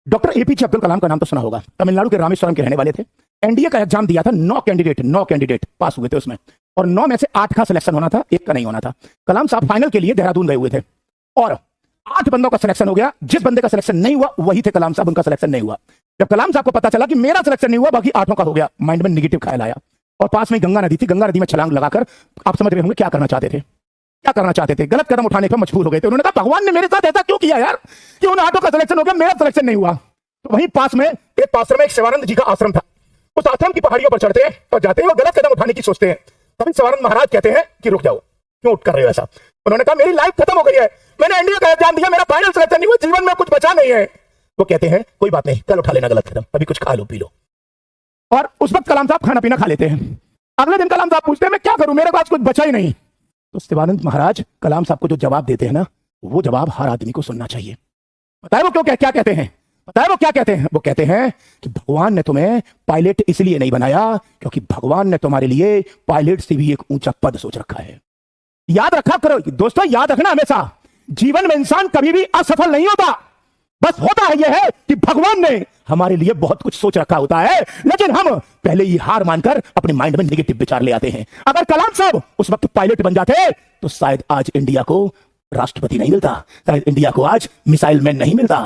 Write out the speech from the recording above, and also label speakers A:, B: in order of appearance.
A: Doctor APJ Abdul Kalam का नाम तो सुना होगा। तमिलनाडु के रामेश्वरम के रहने वाले थे। एनडीए का एग्जाम दिया था, 9 कैंडिडेट पास हुए थे उसमें, और 9 में से 8 का सिलेक्शन होना था, 1 का नहीं होना था। कलाम साहब फाइनल के लिए देहरादून गए हुए थे और 8 बंदों का सिलेक्शन हो गया। जिस बंदे का सिलेक्शन नहीं हुआ वही थे कलाम साहब, उनका सिलेक्शन नहीं हुआ। जब कलाम साहब को पता चला कि मेरा सिलेक्शन नहीं हुआ, बाकी 8 का हो गया, माइंड में निगेटिव ख्याल आया। और पास में गंगा नदी थी, गंगा नदी में छलांग लगाकर, आप समझ रहे होंगे क्या करना चाहते थे, क्या करना चाहते थे, गलत कदम उठाने पर मजबूर हो गए थे। उन्होंने कहा भगवान ने मेरे साथ ऐसा क्यों किया यार कि उन 8 का सिलेक्शन हो गया, मेरा सिलेक्शन नहीं हुआ। तो वहीं पास में एक आश्रम में एक शिवानंद जी का आश्रम था। उस आश्रम की पहाड़ियों पर चढ़ते हैं और जाते हैं और गलत कदम उठाने की सोचते हैं। तभी शिवानंद महाराज कहते हैं कि रुक जाओ, क्यों उठ कर रहे हो ऐसा। उन्होंने कहा मेरी लाइफ खत्म हो गई है, मैंने एनडीए का एग्जाम दिया, मेरा फाइनल सिलेक्शन नहीं हुआ, जीवन में कुछ बचा नहीं है। वो कहते हैं कोई बात नहीं, कल उठा लेना गलत कदम, अभी कुछ खा लो पी लो। और उस वक्त कलाम साहब खाना पीना खा लेते हैं। अगले दिन कलाम साहब पूछते हैं मैं क्या करूं, मेरे पास कुछ बचा ही नहीं। तो शिवानंद महाराज कलाम साहब को जो जवाब देते हैं ना, वो जवाब हर आदमी को सुनना चाहिए। बताए वो क्या कहते हैं, बताए वो क्या कहते हैं। वो कहते हैं कि भगवान ने तुम्हें पायलट इसलिए नहीं बनाया क्योंकि भगवान ने तुम्हारे लिए पायलट से भी एक ऊंचा पद सोच रखा है। याद रखा करो दोस्तों, याद रखना हमेशा, जीवन में इंसान कभी भी असफल नहीं होता। बस होता है यह है कि भगवान ने हमारे लिए बहुत कुछ सोच रखा होता है, लेकिन हम पहले ही हार मानकर अपने माइंड में नेगेटिव विचार ले आते हैं। अगर कलाम साहब उस वक्त पायलट बन जाते तो शायद आज इंडिया को राष्ट्रपति नहीं मिलता, शायद इंडिया को आज मिसाइल मैन नहीं मिलता।